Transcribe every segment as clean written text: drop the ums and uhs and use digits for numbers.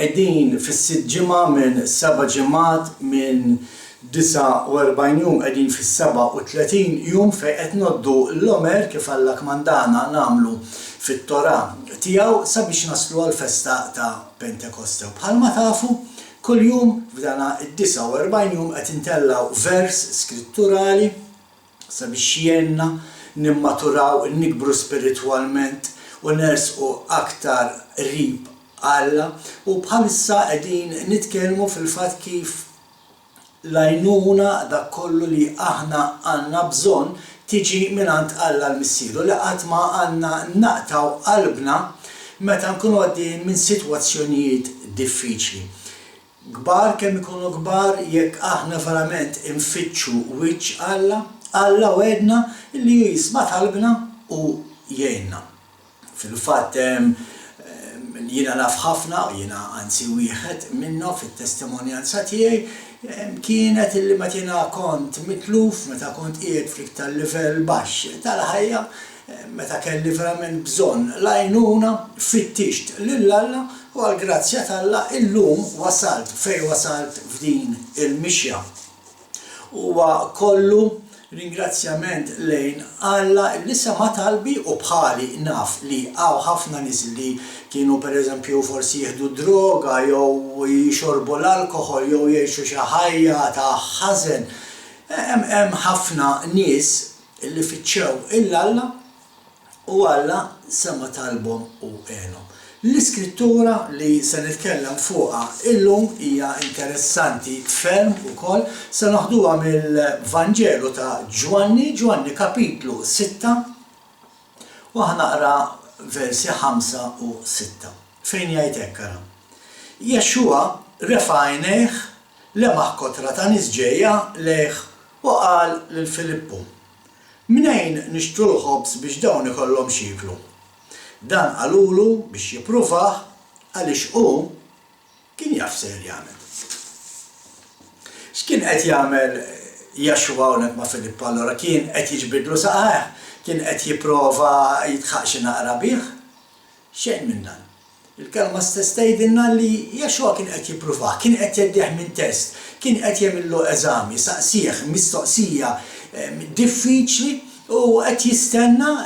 qegħdin fis-sitt ġimgħa minn 7 ġimgħat minn 49 jum qegħdin fis-37 jum fejn qed noddu l-omer kif Alla kmandana nagħmlu fit-Torah tiegħu sabiex naslu għall-festa ta' Pentekoste. Bħalma tafu kull jum f'dana id-49 jum qed intellaw vers skritturali sabiex jenna nimmaturaw, nikbru spiritwalment u nersqu aktar qrib Alla u bħalissa qegħdin nitkellmu fil-fatt kif l-għajnuna dak kollu li aħna għandna bżonn tiġi mingħand Alla l-Missieru li qatt ma għandna naqtaw qalbna meta nkunu għaddejjin minn sitwazzjonijiet diffiċli. Kbar kemm ikunu kbar jekk aħna verament infittxu wiċċ Alla wedna li jisma' talbna u jgħinna. Fil-fatt jiena naf ħafna u jiena anzi wieħed minnhom fit-testimonjanza tiegħi kienet illi meta jiena kont mitluf, meta kont qiegħed fl-iktar livell baxx tal-ħajja, meta kelli verament bżonn l-għajnuna fittixt lil Alla u għall-grazzja tal-Alla illum wasalt fejn wasalt f'din il-mixja. Huwa kollu ringrazzjament lejn Alla li sema talbi u bħali naf li hawn ħafna nies li kienu pereżempju forsi jieħdu droga jew jixorbu l-alkoħol jew jgħixu xi ħajja ta' ħażen. Hemm ħafna nies li fittxew il-Alla u Alla sema talbhom u għenhom. L-iskrittura li se nitkellem fuqha illum hija interessanti ferm ukoll se naħduha mill-Vanġelu ta' Ġwanni kapitlu 6 u ħanaqra versi 5 u 6 fejn jgħid hekk ara. Jexxua refa' għajnejh lemaħ kotra ta' nies ġejja lejh u qal lil Filippu: "Minejn nixtru l-ħobż biex dawn ikollhom x'jieklu?" Dan qalulu biex jippruvah għaliex hu kien jaf ser jagħmel. X'kien qed jagħmel Jexxua hawnhekk ma' Filippu allura kien qed jiġbidlu saqajh, kien qed jipprova jitħaq xi naqra bih? Xejn minn dan. Il-kelma stess tgħidilna li Jexxua kien qed jippruvah, kien qed jeddih minn test, kien qed jagħmillu eżami, saqsih mistoqsija diffiċli u qed jistenna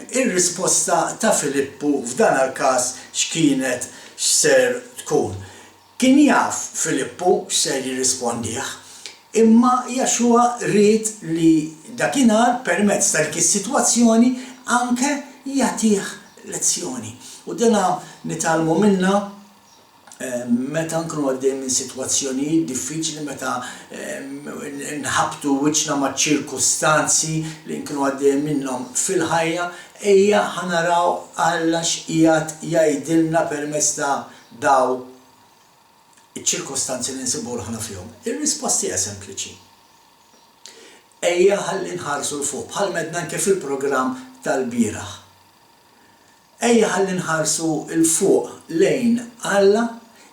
ir-risposta ta' Filippu f'dan il-każ x'kienet x'ser tkun. Kien jaf Filippu x'ser jirrispondih, imma Jexxua ried li dakinhar permezz ta' dik is-sitwazzjoni anke jagħtih lezzjoni. U dana nitalmu minnha meta nkunu għaddejjin minn sitwazzjonijiet diffiċli, meta nħabtu wiċċna maċ-ċirkustanzi li nkunu għaddejjin minnhom fil-ħajja, ejja ħanaraw Alla x'qiegħed jgħidilna permezz ta' daw iċ-ċirkustanzi li nsibu ruħna fihom. Ir-risposta hija sempliċi. Ejja ħalli nħarsu l-fuq bħal medna anke fil-programm tal-bieraħ. Ejja ħalli nħarsu l-fuq lejn Alla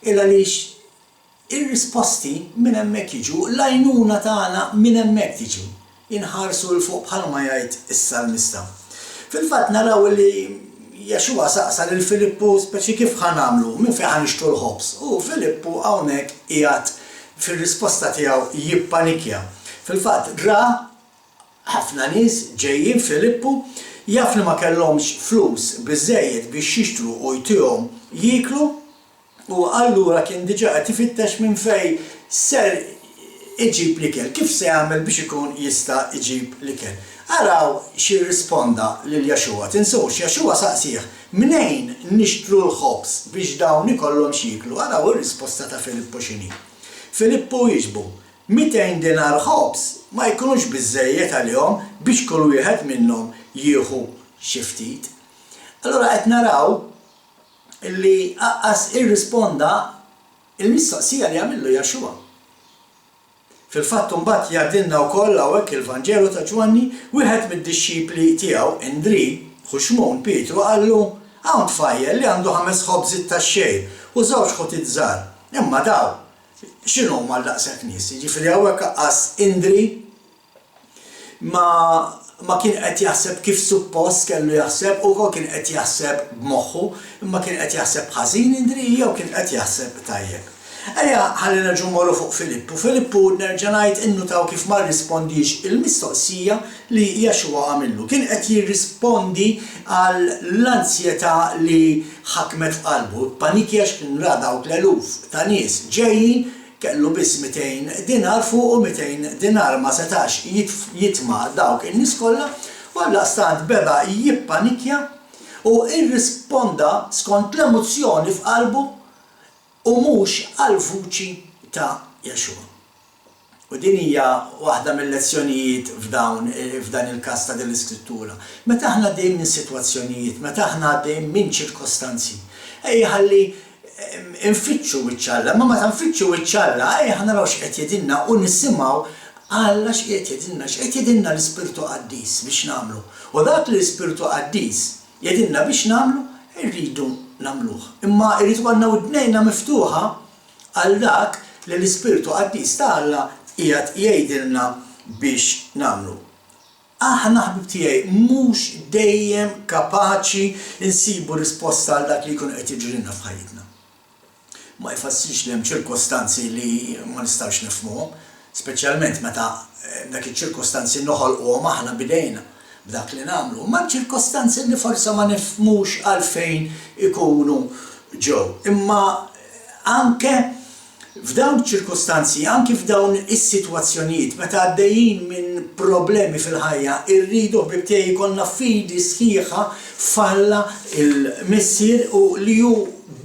il għaliex ir-risposti minn hemmhekk jiġu, l-għajnuna tagħna minn hemmhekk tiġi. Inħarsu l-fuq bħalma jgħid is-salmista. Fil-fatt naraw li Jexxua saqsa lil Filippu speċi kif ħanamlu, minn fejn ħanixtru l-ħobż. U Filippu hawnhekk qiegħed fir-risposta tiegħu jippanikja. Fil-fatt ra ħafna nies ġejjin Filippu jaf li ma kellhomx flus biżżejjed biex jixtru u jtihom jieklu u allura kien diġà qed ifittex minn fejn ser iġib l-ikel, kif se jagħmel biex ikun jista' iġib l-ikel. Araw xi risponda lil Jexxua. Tinsewx Jexxua saqsih minejn nixtru l-ħobż biex dawn ikollhom x'jieklu. Araw ir-risposta ta' Filippu x'inhi. Filippu jiġbu 200 dinar ħobż ma jkunux biżżejjed għalihom biex kull wieħed minnhom jieħu xi ftit. Allura qed naraw illi aqqas irrisponda il-mistoqsija li għamillu Jexxua. Fil-fatt imbagħad jgħidilna wkoll hawnhekk il-Vanġelu ta' Ġwanni wieħed mid-dixxipli tiegħu Indri Xuxmun Pietru qallu hawn tfajjel li għandu 5 ħobżiet tax-xejn u żewġ ħutiet żgħar. Imma daw x'inhu huma l-daqshekk nies? Jiġifieri hawnhekk aqqas Indri ma kien qed jaħseb kif suppost kellu jaħseb u kien qed jaħseb b'moħħu, imma kien qed jaħseb ħażin indri jew kien qed jaħseb tajjeb. Ejja ħalli nerġgħu mmorru fuq Filippu. Filippu nerġa' ngħid innutaw kif ma rrispondix il-mistoqsija li Jexua għamillu. Kien qed jirrispondi għall ansjetà li ħakmet f'qalbu. Panikjax kien ra dawk l-eluf ta' nies ġejjin kellu biss 200 dinar fuq u 200 dinar ma setax jitma' dawk in-nies kollha u għallastant beda jippanikja u irrisponda skont l-emozzjoni f'qalbu u mhux għall-vuċi ta' Jexua. U din hija waħda mill-lezzjonijiet f'dan il-każ ta' din l-iskrittura. Meta aħna dejjem minn sitwazzjonijiet, meta aħna dejjem minn ċirkostanzi, ħalli nfittxu wiċċalla, ma meta nfittxu wiċċalla, ħa naraw x'qed jgħidilna u nisimgħu Alla x'qed jgħidilna l-Ispirtu Qaddis biex nagħmlu. U dak li l-Ispirtu Qaddis jgħidilna biex nagħmlu, irridu nagħmluh. Imma irridu għandna widnejna miftuħa għal dak li l-Ispirtu Qaddis ta' Alla qiegħed jgħidilna biex nagħmlu. Aħna ħbib tiegħi mhux dejjem kapaċi nsibu risposta għal dak li jkun qed jiġrilna f'ħajjitna. Ma jfassirx li hemm ċirkostanzi li ma nistgħux nifhmuhom, speċjalment meta dak iċ-ċirkostanzi noħolquhom aħna bidejna b'dak li nagħmlu, ma ċirkostanzi li forsi ma nifhmux għalfejn ikunu ġew. Imma anke f'dawn ċirkostanzi, anke f'dawn is-sitwazzjonijiet meta għaddejjin minn problemi fil-ħajja, irridu ħbib tiegħi jkollna fidi sħiħa f'Alla il-Missier u li hu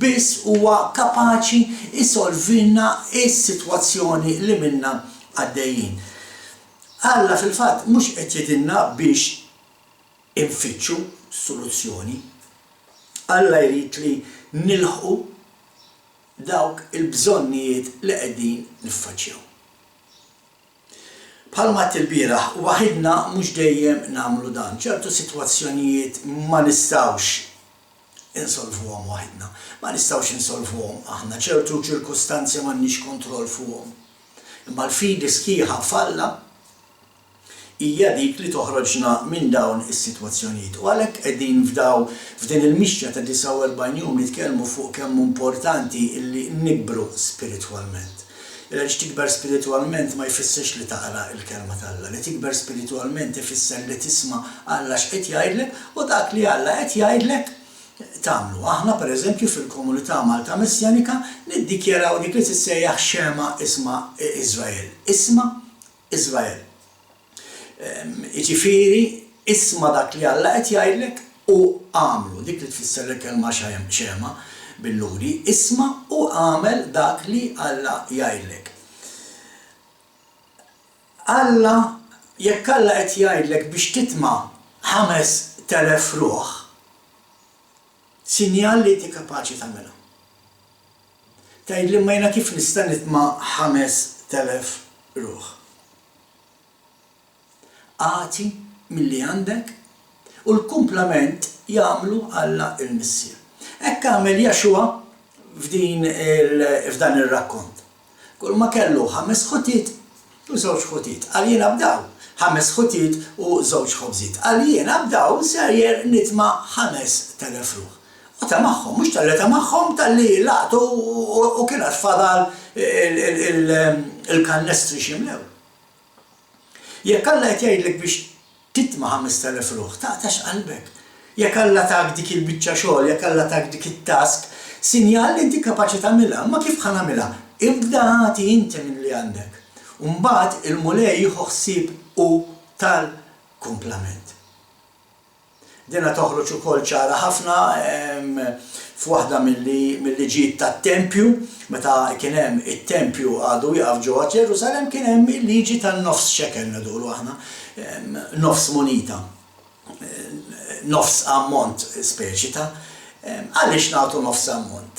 biss huwa kapaċi isolvilna is-sitwazzjoni li minna għaddejjin. Alla fil-fatt mhux qed jgħidilna biex infittxu soluzzjoni. Alla jrid li nilħqu dawk il-bżonnijiet li qegħdin niffaċċjaw. Bħalma il-bieraħ waħedna mhux dejjem nagħmlu dan. ċertu sitwazzjonijiet ma nistgħux insolvuhom waħedna. Ma nistgħux insolvuhom aħna, ċertu ċirkustanzi m'għandniex kontroll fuqhom. Imma l-fidi sħiħa f'Alla hija dik li toħroġna minn dawn is-sitwazzjonijiet. U għalhekk qegħdin f'din il-mixja ta' 49 jum nitkellmu fuq kemm importanti li nikbru spiritwalment. Għaliex tikber spiritwalment ma jfissirx li taqra l-kelma tal-Alla. Li tikber spiritwalment ifisser li tisma' Alla x'qed jgħidlek u dak li Alla qed jgħidlek tagħmlu. Aħna pereżempju fil-komunità Malta Messjanika niddikjaraw dik li tissejjaħ xema isma' Iżrael. Isma' Iżrael. Jiġifieri isma' dak li Alla qed jgħidlek u għamlu. Dik li tfisser il-kelma xema bil-luri, isma' u għamel dak li Alla jgħidlek. Alla jekk Alla qed jgħidlek biex titma' 5,000 ruħ, sinjal li inti kapaċi tagħmilha. Tgħidli ma jiena kif nista' nitma' 5,000 ruħ. Għati milli għandek u l-kumplament jagħmlu Alla il-Missier. Hekk għamel Jexua f'dan ir-rakkont. Kull ma kellu 5 ħutiet u 2 ħutiet. Għal jiena bdaw 5 ħutiet u 2 ħobżiet. Għal jiena bdaw serjer nitma' 5,000 ruħ. U ta' magħhom, mhux tal-li ta' magħhom tal-li laqtu u kien fadal il-kannestri ximlew. Jekk Alla qed jgħidlek biex titma' 5,000 ruħ, taqtax qalbek. Jekk Alla tak dik il-biċċa xogħol, jekk Alla tak dik it-task, sinjal li inti kapaċi tagħmilha, ma kif ħa nagħmilha? Ibda ħati inti minn li għandek. U mbagħad il-mulej jieħu ħsieb u tal-kumplament. Dina toħroġ ukoll ċara ħafna f'waħda mill-liġijiet tat-Tempju, meta kien hemm it-Tempju għadu jaqaf ġewwa Ġerusalemm kien hemm il-liġi tan-nofs xekel nagħdulu aħna, nofs munita, nofs ammont speċi ta' għaliex nagħtu nofs ammont.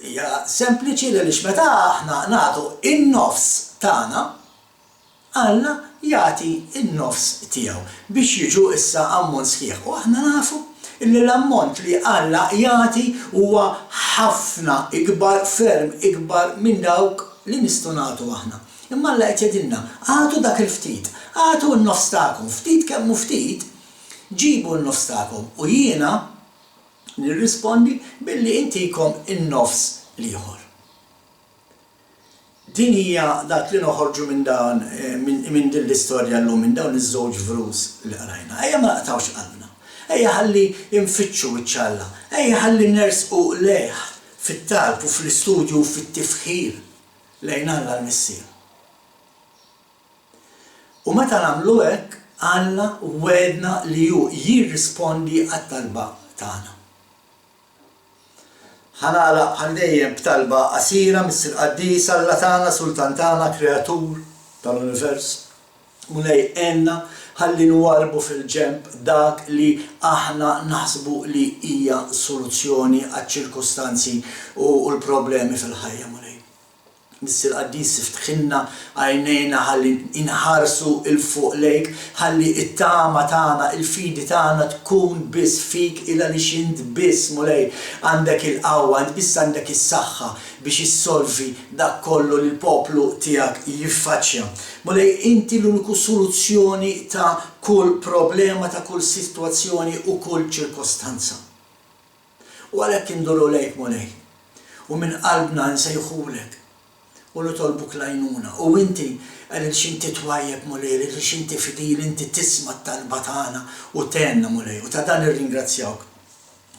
Hija sempliċi għaliex meta aħna nagħtu in-nofs tagħna, Alla jagħti in-nofs tiegħu biex jiġu issa ammont sħiħ. U aħna nafu li l-ammont li Alla jagħti huwa ħafna ikbar, ferm ikbar minn dawk li nistgħu nagħtu aħna. Imma Alla qed jgħidilna, għatu dak il-ftit, għatu n-nofs tagħkom, ftit kemm hu ftit, ġibu n-nofs tagħkom u jiena nirrispondi billi intikom in-nofs l-ieħor. Din hija dak li noħorġu minn dan minn din l-istorja llum minn dawn iż-żewġ vrus li qrajna. Ejja ma naqtawx qalbna. Ejja ħalli nfittxu wiċċ-Alla. Ejja ħalli nersqu lejh fit-talb u fl-istudju u fit-tifħir lejn Alla l-Missier. U meta nagħmlu hekk, Alla wedna li hu jirrispondi għat-talba tagħna. Ħanala ħandejjem b'talba qasira mis-Sir Qaddis Alla tagħna, Sultan tagħna, Kreatur tal-Univers. Mulej għenna ħalli nwarbu fil-ġemp dak li aħna naħsbu li hija soluzzjoni għaċ-ċirkostanzi u l-problemi fil-ħajja mulej. Mis-Sir Qaddis iftħilna għajnejna ħalli inħarsu il-fuq lejk, ħalli it-tama tagħna, il-fidi tagħna tkun biss fik ila li xint biss mulej għandek il-qawwa, biss għandek is-saħħa biex issolvi dak kollu li l-poplu tiegħek jiffaċċja. Mulej inti l-uniku soluzzjoni ta' kull problema, ta' kull sitwazzjoni u kull ċirkostanza. U għalhekk induru lejk mulej. U minn qalbna nsejħulek. U nitolbuk lajnuna. U inti għalil xinti twajjeb mulej, għalil xinti fidil, inti tisma t-talba tagħna u tenna mulej. U ta' dan irringrazzjawk.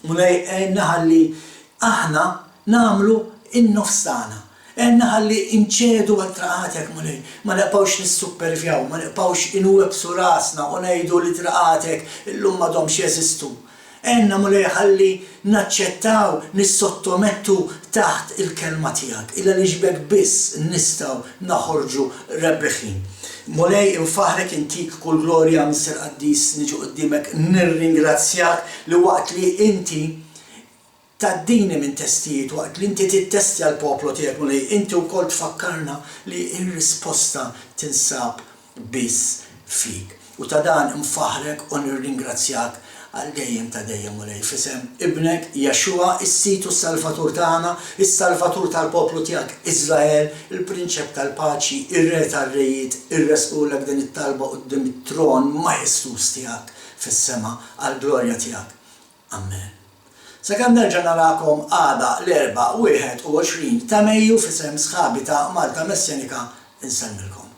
Mulej għenna ħalli aħna namlu in-nofs tagħna. Għenna ħalli inċedu għal-traqatek mulej. Ma nibqawx nissuppervjaw, ma nibqawx inwebsu rasna u ngħidu li traqatek illum m'għadhomx jeżistu. Għenna mulej ħalli naċċettaw, nissottomettu taħt il-kelma tiegħek, illa li ġbek biss nistgħu naħorġu rebbeħin. Mulej infaħrek intik kull glorja Mr. Qaddis niġu qudiemek nirringrazzjak li waqt li inti taddini minn testijiet, waqt li inti tittestja l-poplu tiegħek mulej, inti wkoll tfakkarna li r-risposta tinsab biss fik. U ta' dan infaħrek u nirringrazzjak għal dejjem ta' dejjem mulej fisem ibnek Jaxua, is-Situ s-Salvatur tagħna, is-Salvatur tal-poplu tiegħek Iżrael, il-Prinċep tal-Paċi, ir-Re tar-Rejiet, irresqulek din it-talba quddiem it-tron majestus tiegħek fis-sema għall-glorja tiegħek. Amen. Sakemm nerġa' narakom għada l-4 21 ta' Mejju fisem sħabi ta' Malta Messjanika insemmilkom.